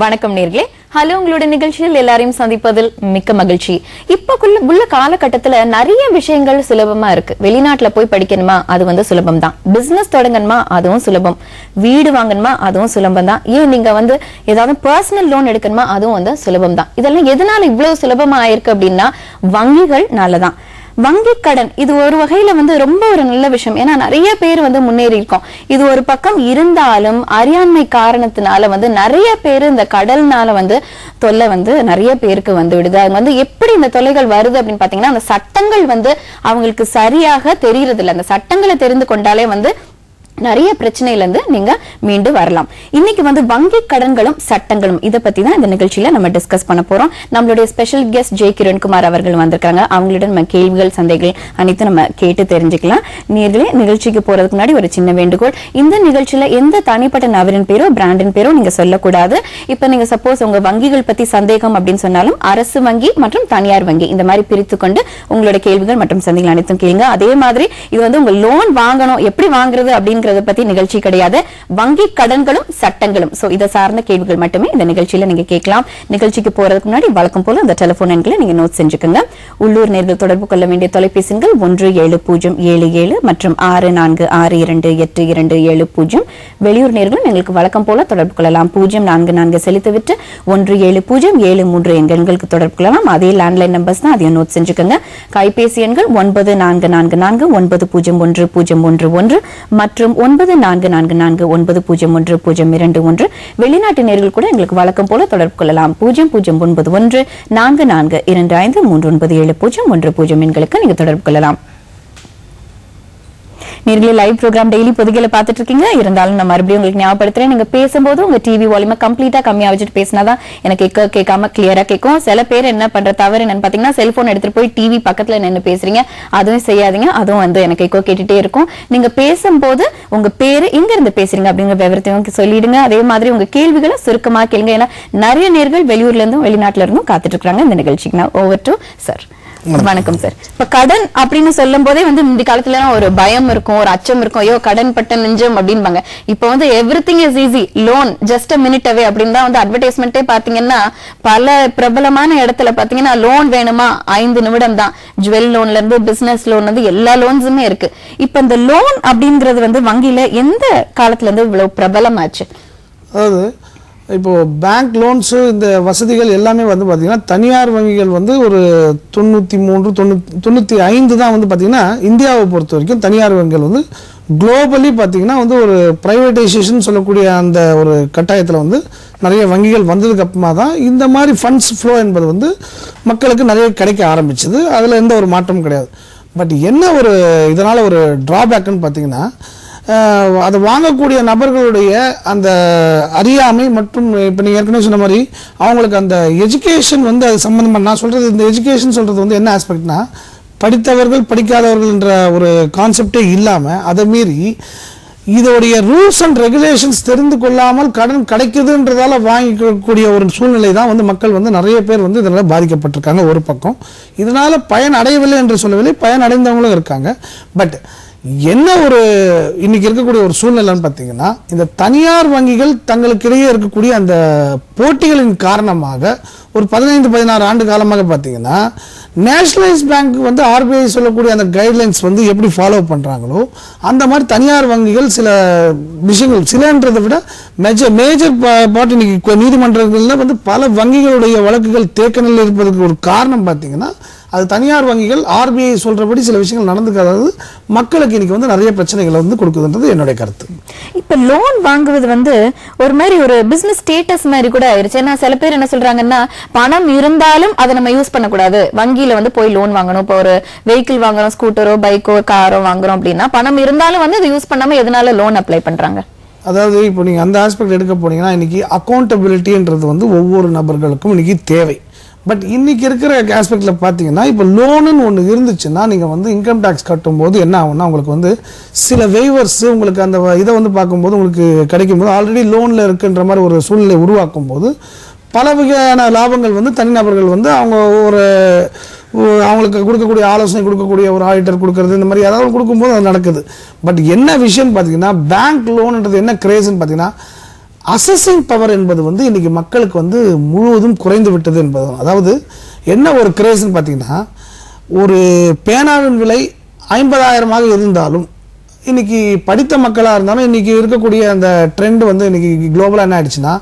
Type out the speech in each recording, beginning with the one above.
வணக்கம் நேர்களே. ஹலோ, உங்களுடைய நிகழ்ச்சியில் எல்லாரையும் சந்திப்பதில் மிக்க மகிழ்ச்சி. உள்ள காலகட்டத்துல நிறைய விஷயங்கள் சுலபமா இருக்கு. வெளிநாட்டுல போய் படிக்கணுமா, அது சுலபம் தான். பிசினஸ் தொடங்கணுமா, அதுவும் சுலபம். வீடு வாங்கணுமா, அதுவும் சுலபம் தான். ஏன் நீங்க ஏதாவது பர்சனல் லோன் எடுக்கணுமா, அதுவும் சுலபம் தான். இதெல்லாம் எதனால இவ்வளவு சுலபமா ஆயிருக்கு அப்படின்னா வங்கிகள் நல்லதான். வங்கி கடன் இது ஒரு வகையில ரொம்ப ஒரு நல்ல விஷயம். ஏன்னா நிறைய பேர் முன்னேறி இருக்கோம். இது ஒரு பக்கம் இருந்தாலும் அறியாண்மை காரணத்தினால நிறைய பேர் இந்த கடல்னால தொல்லை நிறைய பேருக்கு விடுது. அவங்க எப்படி இந்த தொல்லைகள் வருது அப்படின்னு பாத்தீங்கன்னா, அந்த சட்டங்கள் அவங்களுக்கு சரியாக தெரியறது இல்லை. அந்த சட்டங்களை தெரிந்து கொண்டாலே நிறைய பிரச்சனையில இருந்து நீங்க மீண்டு வரலாம். இன்னைக்கு வங்கி கடன்களும் சட்டங்களும் இதை பத்தி தான் இந்த நிகழ்ச்சியில நம்ம டிஸ்கஸ் பண்ண போறோம். நம்மளுடைய ஸ்பெஷல் கெஸ்ட் ஜே கிரண்குமார் அவர்கள் வந்திருக்காங்க. அவங்களிடம் நம்ம கேள்விகள் சந்தைகள் அனைத்தும் நம்ம கேட்டு தெரிஞ்சுக்கலாம். நேர்களே, நிகழ்ச்சிக்கு போறதுக்கு முன்னாடி ஒரு சின்ன வேண்டுகோள். இந்த நிகழ்ச்சியில எந்த தனிப்பட்ட நபரின் பேரோ பிராண்டின் பேரோ நீங்க சொல்லக்கூடாது. இப்ப நீங்க சப்போஸ் உங்க வங்கிகள் பத்தி சந்தேகம் அப்படின்னு சொன்னாலும் அரசு வங்கி மற்றும் தனியார் வங்கி இந்த மாதிரி பிரித்து கொண்டு உங்களுடைய கேள்விகள் மற்றும் சந்தைகள் அனைத்தும் கேளுங்க. அதே மாதிரி இது உங்க லோன் வாங்கணும், எப்படி வாங்குறது அப்படிங்கிற பத்தி நிகழ்ச்சி கிடையாது. வங்கி கடன்களும் சட்டங்களும் இதை சார்ந்த கேள்விகள் மட்டுமே இந்த நிகழ்ச்சியில நீங்க கேட்கலாம். நிகழ்ச்சிக்கு போறதுக்கு முன்னாடி வழக்கம் போல அந்த டெலிபோன் எண்களை நீங்க நோட் செஞ்சுக்கோங்க. உள்ளூர் நேர்கள் தொடர்பு கொள்ள வேண்டிய தொலைபேசி எண்கள் 17077 மற்றும் 64628270. வெளியூர் நேர்களும் எங்களுக்கு வழக்கம் போல தொடர்பு கொள்ளலாம். 044 செலுத்திவிட்டு 17073 எங்களுக்கு தொடர்பு கொள்ளலாம். அதே லேண்ட்லைன் நம்பர்ஸ் தான், அதையும் நோட் செஞ்சுக்கோங்க. கைபேசி எண்கள் 9444901011 மற்றும் 9444901021. வெளிநாட்டு நேர்கள் கூட எங்களுக்கு வழக்கம் போல தொடர்பு கொள்ளலாம். 009144253970 எண்களுக்கு நீங்க தொடர்பு கொள்ளலாம். நேர்களே, லைவ் ப்ரோக்ராம் டெய்லி பொதுகையில பாத்துட்டு இருக்கீங்க. இருந்தாலும் நான் மறுபடியும் உங்களுக்கு ஞாபகப்படுத்துறேன், நீங்க பேசும்போது உங்க டிவி வால்யூமை கம்ப்ளீட்டா கம்மியா வச்சுட்டு பேசினாதான் எனக்கு கேட்காம கிளியரா கேட்கும். சில பேர் என்ன பண்ற தவறு என்னன்னு பாத்தீங்கன்னா, செல்போன் எடுத்துட்டு போய் டிவி பக்கத்துல நின்று பேசுறீங்க. அதுவும் செய்யாதீங்க. அதுவும் எனக்கு கேட்டுட்டே இருக்கும். நீங்க பேசும்போது உங்க பேரு எங்க இருந்து பேசுறீங்க அப்படிங்கிற விவரத்தையும் சொல்லிடுங்க. அதே மாதிரி உங்க கேள்விகளை சுருக்கமா கேளுங்க. ஏன்னா நிறைய நேர்கள் வெளியூர்ல இருந்தும் வெளிநாட்டுல இருந்தும் காத்துட்டு இருக்காங்க இந்த நிகழ்ச்சிக்கு. நான் ஓவர் டு சார். வணக்கம் சார். இப்ப கடன் அப்படின்னு சொல்லும் போதே இந்த காலத்துல ஒரு பயம் இருக்கும், ஒரு அச்சம் இருக்கும். ஐயோ, கடன் பட்ட நெஞ்சம் அப்படின்பாங்க. இப்ப everything is easy, loan just a minute away அப்படின்னு தான் அட்வர்டைஸ்மெண்டே பாத்தீங்கன்னா பல பிரபலமான இடத்துல பாத்தீங்கன்னா லோன் வேணுமா 5 நிமிடம் தான். ஜுவல் லோன்ல இருந்து பிசினஸ் லோன் எல்லா லோன்ஸுமே இருக்கு. இப்ப இந்த லோன் அப்படிங்கிறது வங்கியில எந்த காலத்துல இருந்து இவ்வளவு பிரபலமாச்சு? அதாவது இப்போ பேங்க் லோன்ஸ் இந்த வசதிகள் எல்லாமே பார்த்தீங்கன்னா தனியார் வங்கிகள் ஒரு 93-95 தான் பார்த்தீங்கன்னா இந்தியாவை பொறுத்த வரைக்கும் தனியார் வங்கிகள் குளோபலி பார்த்தீங்கன்னா ஒரு பிரைவேட்டைசேஷன் சொல்லக்கூடிய அந்த ஒரு கட்டாயத்தில் நிறைய வங்கிகள் வந்ததுக்கு அப்புறமா தான் இந்த மாதிரி ஃபண்ட்ஸ் ஃப்ளோ என்பது மக்களுக்கு நிறைய கிடைக்க ஆரம்பிச்சது. அதில் எந்த ஒரு மாற்றமும் கிடையாது. பட் என்ன ஒரு இதனால் ஒரு ட்ராபேக்குன்னு பார்த்தீங்கன்னா, அதை வாங்கக்கூடிய நபர்களுடைய அந்த அறியாமை மற்றும் இப்போ நீங்கள் ஏற்கனவே சொன்ன மாதிரி அவங்களுக்கு அந்த எஜுகேஷன் அது சம்மந்தமாக நான் சொல்கிறது, இந்த எஜுகேஷன் சொல்கிறது என்ன ஆஸ்பெக்ட்னா, படித்தவர்கள் படிக்காதவர்கள் என்ற ஒரு கான்செப்டே இல்லாமல் அதை மீறி இதோடைய ரூல்ஸ் அண்ட் ரெகுலேஷன்ஸ் தெரிந்து கொள்ளாமல் கடன் கிடைக்குதுன்றதால வாங்கிக்கக்கூடிய ஒரு சூழ்நிலை தான் மக்கள் நிறைய பேர் இதனால் பாதிக்கப்பட்டிருக்காங்க. ஒரு பக்கம் இதனால் பயன் அடையவில்லை என்று சொல்லவில்லை, பயன் அடைந்தவங்களும் இருக்காங்க. பட் என்ன ஒரு இன்னைக்கு இருக்கக்கூடிய ஒரு சூழ்நிலைன்னு பார்த்தீங்கன்னா, இந்த தனியார் வங்கிகள் தங்களுக்கிடையே இருக்கக்கூடிய அந்த போட்டிகளின் காரணமாக ஒரு 15-16 ஆண்டு காலமாக பார்த்தீங்கன்னா நேஷனலைஸ் பேங்க் ஆர்பிஐ சொல்லக்கூடிய அந்த கைட்லைன்ஸ் எப்படி ஃபாலோ பண்ணுறாங்களோ அந்த மாதிரி தனியார் வங்கிகள் சில விஷயங்கள் சிலன்றதை விட மேஜர் பார்ட் இன்னைக்கு நீதிமன்றங்களில் பல வங்கிகளுடைய வழக்குகள் தேக்க நிலையில் இருப்பதற்கு ஒரு காரணம் பார்த்தீங்கன்னா, அது தனியார் வங்கிகள் ஆர்பிஐ சொல்றபடி சில விஷயங்கள் நடந்துக்காதது மக்களுக்கு இன்னைக்கு நிறைய பிரச்சனைகளை கொடுக்குதுன்றது என்னுடைய கருத்து. இப்ப லோன் வாங்குவது ஒரு மாதிரி ஒரு பிசினஸ் ஸ்டேட்டஸ் மாதிரி கூட ஆயிருச்சு. ஏன்னா சில பேர் என்ன சொல்றாங்கன்னா, பணம் இருந்தாலும் அதை நம்ம யூஸ் பண்ணக்கூடாது, வங்கியில போய் லோன் வாங்கணும். இப்போ ஒரு வெஹிக்கிள் வாங்குறோம், ஸ்கூட்டரோ பைக்கோ காரோ வாங்குறோம் அப்படின்னா பணம் இருந்தாலும் அதை யூஸ் பண்ணாம எதனால லோன் அப்ளை பண்றாங்க? அதாவது இப்போ நீங்க அந்த ஆஸ்பெக்ட் எடுக்க போனீங்கன்னா, இன்னைக்கு அக்கௌண்டபிலிட்டின்றது ஒவ்வொரு நபர்களுக்கும் இன்னைக்கு தேவை. பட் இன்னைக்கு இருக்கிற ஆஸ்பெக்ட்ல பார்த்தீங்கன்னா இப்போ லோனுன்னு ஒன்று இருந்துச்சுன்னா நீங்கள் வந்து இன்கம் டேக்ஸ் கட்டும்போது என்ன ஆகும்னா உங்களுக்கு வந்து சில வெய்வர்ஸ் உங்களுக்கு அந்த இதை வந்து பார்க்கும்போது உங்களுக்கு கிடைக்கும்போது ஆல்ரெடி லோனில் இருக்குன்ற மாதிரி ஒரு சூழ்நிலை உருவாக்கும் போது பல வகையான லாபங்கள் வந்து தனிநபர்கள் வந்து அவங்க ஒரு அவங்களுக்கு கொடுக்கக்கூடிய ஆலோசனை கொடுக்கக்கூடிய ஒரு ஆடிட்டர் கொடுக்கறது இந்த மாதிரி ஏதாவது கொடுக்கும்போது அது நடக்குது. பட் என்ன விஷயம் பார்த்தீங்கன்னா பேங்க் லோன்ன்றது என்ன கிரேஸ்ன்னு பார்த்தீங்கன்னா அசஸிங் பவர் என்பது வந்து இன்னைக்கு மக்களுக்கு வந்து முழுவதும் குறைந்து விட்டது என்பது. அதாவது என்ன ஒரு கிரேஸ்ன்னு பார்த்தீங்கன்னா ஒரு பேனாவின் விலை 50,000 இருந்தாலும் இன்னைக்கு படித்த மக்களாக இருந்தாலும் இன்னைக்கு இருக்கக்கூடிய அந்த ட்ரெண்ட் வந்து இன்னைக்கு குளோபலாக என்ன ஆயிடுச்சுன்னா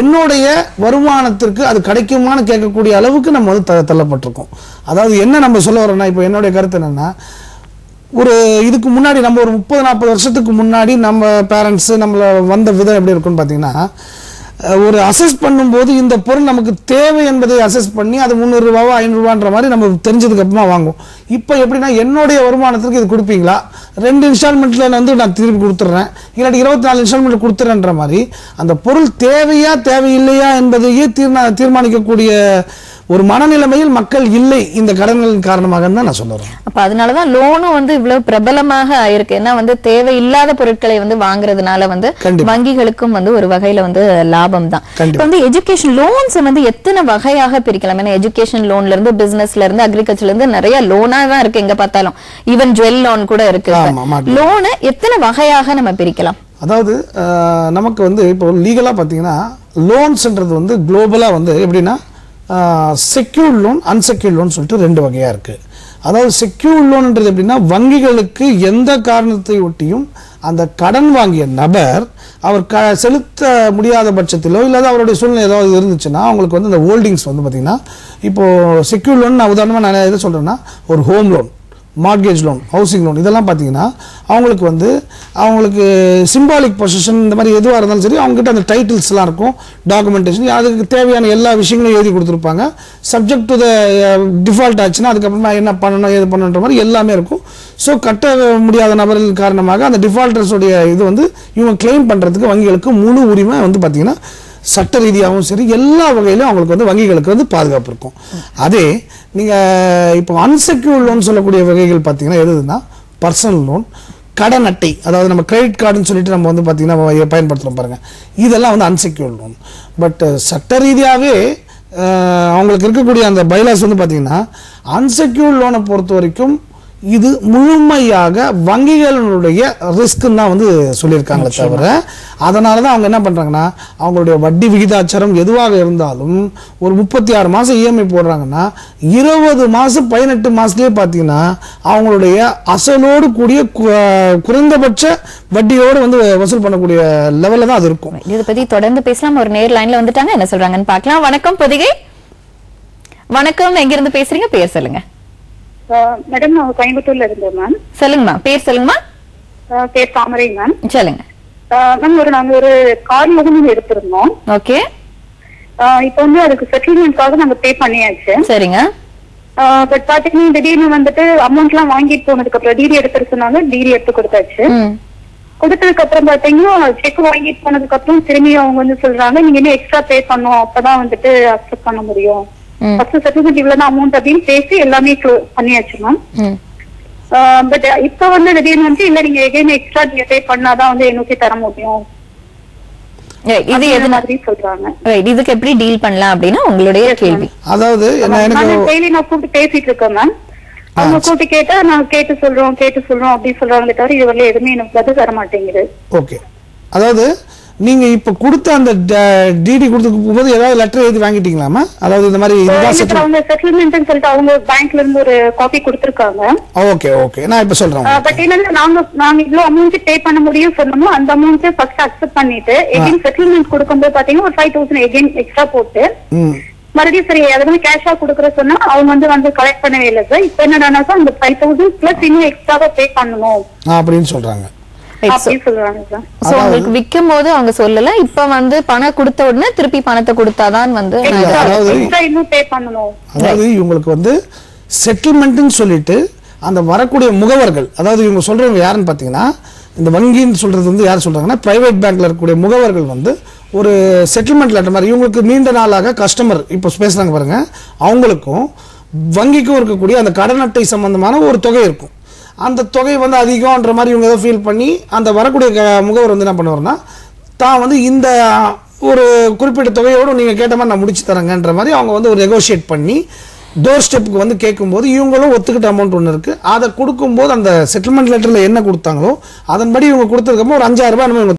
என்னுடைய வருமானத்திற்கு அது கிடைக்குமான்னு கேட்கக்கூடிய அளவுக்கு நம்ம வந்து தள்ளப்பட்டிருக்கோம். அதாவது என்ன நம்ம சொல்ல வரோம்னா இப்போ என்னுடைய கருத்து என்னன்னா ஒரு இதுக்கு முன்னாடி நம்ம ஒரு 30-40 வருஷத்துக்கு முன்னாடி நம்ம பேரண்ட்ஸ் நம்மள வந்த விதம் எப்படி இருக்குன்னு பார்த்தீங்கன்னா ஒரு அசஸ் பண்ணும்போது இந்த பொருள் நமக்கு தேவை என்பதை அசஸ் பண்ணி அது 300 ரூபாவோ 500 ரூபான்ற மாதிரி நம்ம தெரிஞ்சதுக்கு அப்புறமா வாங்குவோம். இப்போ எப்படின்னா என்னுடைய வருமானத்துக்கு இது கொடுப்பீங்களா 2 இன்ஸ்டால்மெண்ட்ல வந்து நான் திருப்பி கொடுத்துட்றேன் இல்லாட்டி 24 இன்ஸ்டால்மெண்ட் கொடுத்துறேன்ற மாதிரி அந்த பொருள் தேவையா தேவையில்லையா என்பதையே தீர்மானிக்கக்கூடிய ஒரு மனநிலைமையில் மக்கள் இல்லை இந்த கடன்களின் காரணமாக தான் நான் சொல்றேன். அப்ப அதனாலதான் லோனும் வந்து இவ்வளவு பிரபலமாக ஆயிருக்கு. ஏன்னா வந்து தேவையில்லாத பொருட்களை வந்து வாங்குறதுனால வந்து வங்கிகளுக்கும் வந்து ஒரு வகையில வந்து லாபம் தான். வந்து எஜுகேஷன் லோன்ஸ் வந்து எத்தனை வகையாக பிரிக்கலாம்? ஏன்னா எஜுகேஷன் லோன்ல இருந்து பிசினஸ்ல இருந்து அக்ரிகல்ச்சர்ல இருந்து நிறைய லோனா தான் இருக்கு எங்க பார்த்தாலும். ஈவன் ஜுவல் லோன் கூட இருக்கு. லோனை எத்தனை வகையாக நம்ம பிரிக்கலாம்? அதாவது நமக்கு வந்து இப்போ லீகலா பாத்தீங்கன்னா லோன்ஸ்ன்றது வந்து குளோபலா வந்து எப்படின்னா செக்யூர்ட் லோன் அன்செக்யூர்ட் லோன் சொல்லிட்டு 2 வகையா இருக்கு. அதாவது செக்யூர்ட் லோன்ன்றது எப்படின்னா வங்கிகளுக்கு எந்த காரணத்தை ஒட்டியும் அந்த கடன் வாங்கிய நபர் அவர் செலுத்த முடியாத பட்சத்திலோ இல்லாத அவருடைய சூழ்நிலை ஏதாவது இருந்துச்சுன்னா அவங்களுக்கு வந்து இந்த ஹோல்டிங்ஸ் வந்து பார்த்தீங்கன்னா இப்போ செக்யூர்ட் லோன் நான் உதாரணமாக நான் எதை சொல்றேன்னா ஒரு home loan mortgage loan housing loan இதெல்லாம் பார்த்தீங்கன்னா அவங்களுக்கு வந்து அவங்களுக்கு சிம்பாலிக் பொசிஷன் இந்த மாதிரி எதுவாக இருந்தாலும் சரி அவங்ககிட்ட அந்த டைட்டில்ஸ்லாம் இருக்கும் டாக்குமெண்டேஷன் அதுக்கு தேவையான எல்லா விஷயங்களும் எழுதி கொடுத்துருப்பாங்க. சப்ஜெக்ட் டு த டிஃபால்ட் ஆச்சுன்னா அதுக்கப்புறமா என்ன பண்ணணும் ஏது பண்ணணுன்ற மாதிரி எல்லாமே இருக்கும். ஸோ கட்ட முடியாத நபர்கள் காரணமாக அந்த டிஃபால்டர்ஸோடைய இது வந்து இவங்க கிளைம் பண்ணுறதுக்கு வங்கிகளுக்கு முழு உரிமை வந்து பார்த்தீங்கன்னா சட்ட ரீதியாகவும் சரி எல்லா வகையிலும் அவங்களுக்கு வந்து வங்கிகளுக்கு வந்து பாதுகாப்பு இருக்கும். அதே நீங்கள் இப்போ அன்செக்யூர்ட் லோன் சொல்லக்கூடிய வகைகள் பார்த்தீங்கன்னா எதுனா பர்சனல் லோன் கடன் அட்டை அதாவது நம்ம கிரெடிட் கார்டுன்னு சொல்லிட்டு நம்ம வந்து பார்த்தீங்கன்னா பயன்படுத்துகிறோம் பாருங்க இதெல்லாம் வந்து அன்செக்யூர்ட் லோன். பட் சட்ட ரீதியாகவே அவங்களுக்கு இருக்கக்கூடிய அந்த பைலாஸ் வந்து பார்த்தீங்கன்னா அன்செக்யூர்ட் லோனை பொறுத்த வரைக்கும் இது முழுமையாக வங்கிகளுடைய ரிஸ்க் தான் வந்து சொல்லியிருக்காங்களே தவிர அதனால தான் அவங்க என்ன பண்றாங்கன்னா அவங்களுடைய வட்டி விகிதாச்சாரம் எதுவாக இருந்தாலும் ஒரு 36 மாசம் இஎம்ஐ போடுறாங்கன்னா 20 மாசம் 18 மாசத்துலயே பார்த்தீங்கன்னா அவங்களுடைய அசலோடு கூடிய குறைந்தபட்ச வட்டியோடு வந்து வசூல் பண்ணக்கூடிய லெவல்ல தான் அது இருக்கும். இதை பத்தி தொடர்ந்து பேசலாம். ஒரு நேர் லைன்ல வந்துட்டாங்க என்ன சொல்றாங்கன்னு பார்க்கலாம். வணக்கம் பொதிகை. வணக்கம், எங்க இருந்து பேசுறீங்க? பேர் சொல்லுங்க. மேடம் நான் கோயம்புத்தூர்ல இருந்தேன் மேம். சொல்லுங்கம்மா, பேர் சொல்லுங்கம்மா. பேர் தாமரை மேம். சொல்லுங்க மேம். நாங்க ஒரு கார் லோன் எடுத்திருந்தோம். ஓகே. இப்போ வந்து அதுக்கு செட்டில்மெண்ட்காக நாங்க பே பண்ணியாச்சு. சரிங்க. பட் பாத்தீங்கன்னா திடீர்னு வந்துட்டு அமௌண்ட் எல்லாம் வாங்கிட்டு போனதுக்கு அப்புறம் டிடி எடுத்துட்டு சொன்னாங்க. டிடி எடுத்து கொடுத்தாச்சு. கொடுத்ததுக்கு அப்புறம் பாத்தீங்கன்னா செக் வாங்கிட்டு போனதுக்கு அப்புறம் திரும்பி அவங்க வந்து சொல்றாங்க நீங்க இன்னும் எக்ஸ்ட்ரா பே பண்ணணும் அப்பதான் வந்துட்டு அக்செப்ட் பண்ண முடியும். ஃபர்ஸ்ட் செட்டில்மெண்ட் இவ்வளவு அமௌண்ட் அப்படின்னு பேசி எல்லாமே பண்ணியாச்சு மேம். பட் இப்ப வந்து திடீர்னு வந்து இல்ல நீங்க எகைன் எக்ஸ்ட்ரா நீங்க பே பண்ணாதான் வந்து என்ஓசி தர முடியும் இது எது மாதிரி சொல்றாங்க. இதுக்கு எப்படி டீல் பண்ணலாம் அப்படின்னா உங்களுடைய கேள்வி. அதாவது டெய்லி நான் கூப்பிட்டு பேசிட்டு இருக்கேன் மேம். அவங்க கூப்பிட்டு கேட்டா நான் கேட்டு சொல்றோம் அப்படின்னு சொல்றாங்களே தவிர இது வரல எதுவுமே எனக்கு பதில் தர மாட்டேங்குது. ஓகே. அதாவது நீங்க இப்ப கொடுத்த அந்த டிடி கொடுத்து போது ஏதாவது லெட்டர் எழுதி வாங்கிட்டீங்களாமா? அதாவது இந்த மாதிரி அவங்க செட்டில்மென்ட்னு சொல்லிட்டு அவங்க பேங்க்ல இருந்து ஒரு காப்பி கொடுத்திருக்காங்க. ஓகே ஓகே, நான் இப்ப சொல்றேன். பட் என்னன்னா நாங்க இவ்வளவு அமௌண்ட் பே பண்ண முடியும் சொன்னோமோ அந்த அமௌண்ட் ஃபர்ஸ்ட் அக்செப்ட் பண்ணிட்டு எகைன் செட்டில்மெண்ட் கொடுக்கும்போது பாத்தீங்கன்னா ஒரு 5,000 எகைன் எக்ஸ்ட்ரா போட்டு மறுபடியும் சரி அதுக்கு கேஷா கொடுக்குற சொன்னா அவங்க வந்து கலெக்ட் பண்ணவே இல்லை சார். இப்ப என்னன்னா சார் அந்த 5,000 பிளஸ் இன்னும் எக்ஸ்ட்ராவா பே பண்ணணும் அப்படின்னு சொல்றாங்க. உங்களுக்கு விற்கும் போது அவங்க சொல்லல இப்ப வந்து பணம் கொடுத்த உடனே திருப்பி பணத்தை கொடுத்தாதான் வந்து அதாவது இவங்களுக்கு வந்து செட்டில்மெண்ட்னு சொல்லிட்டு அந்த வரக்கூடிய முகவர்கள் அதாவது இவங்க சொல்றவங்க யாருன்னு பாத்தீங்கன்னா இந்த வங்கின்னு சொல்றது வந்து யார் சொல்றாங்கன்னா பிரைவேட் பேங்க்ல இருக்கக்கூடிய முகவர்கள் வந்து ஒரு செட்டில்மெண்ட் லெட்டர் மாதிரி இவங்களுக்கு நீண்ட நாளாக கஸ்டமர் இப்போ பேசுறாங்க பாருங்க, அவங்களுக்கும் வங்கிக்கும் இருக்கக்கூடிய அந்த கடன் அட்டை சம்பந்தமான ஒரு தொகை இருக்கும். அந்த தொகை வந்து அதிகம்ன்ற மாதிரி இவங்க ஏதோ ஃபீல் பண்ணி அந்த வரக்கூடிய முகவர் வந்து என்ன பண்ணுவார்னா, தான் வந்து இந்த ஒரு குறிப்பிட்ட தொகையோடு நீங்கள் கேட்ட மாதிரி நான் முடிச்சு தரேங்கன்ற மாதிரி அவங்க வந்து ஒரு நெகோஷியேட் பண்ணி டோர் ஸ்டெப்புக்கு வந்து கேட்கும்போது இவங்களும் ஒத்துக்கிட்ட அமௌண்ட் ஒன்று இருக்குது. அதை கொடுக்கும்போது அந்த செட்டில்மெண்ட் லெட்டரில் என்ன கொடுத்தாங்களோ அதன்படி இவங்க கொடுத்துருக்கப்போ ஒரு 5000 ரூபாய்